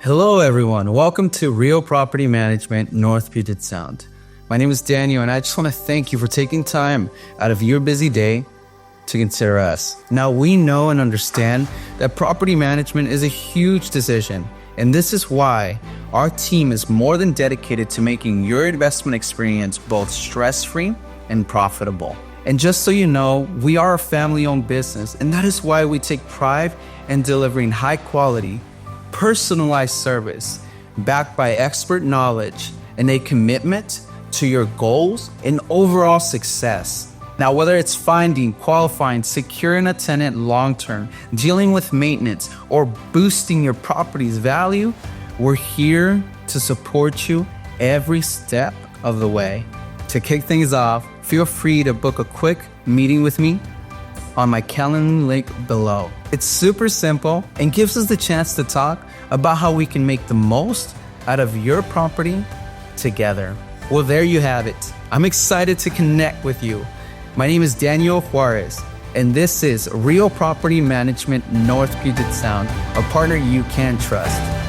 Hello everyone, welcome to Real Property Management North Puget Sound. My name is Daniel and I just want to thank you for taking time out of your busy day to consider us. Now we know and understand that property management is a huge decision, and this is why our team is more than dedicated to making your investment experience both stress-free and profitable. And just so you know, we are a family-owned business, and that is why we take pride in delivering high quality, personalized service backed by expert knowledge and a commitment to your goals and overall success. Now, whether it's finding, qualifying, securing a tenant long-term, dealing with maintenance, or boosting your property's value, we're here to support you every step of the way. To kick things off, feel free to book a quick meeting with me on my calendar link below. It's super simple and gives us the chance to talk about how we can make the most out of your property together. Well, there you have it. I'm excited to connect with you. My name is Daniel Juarez, and this is Real Property Management North Puget Sound, a partner you can trust.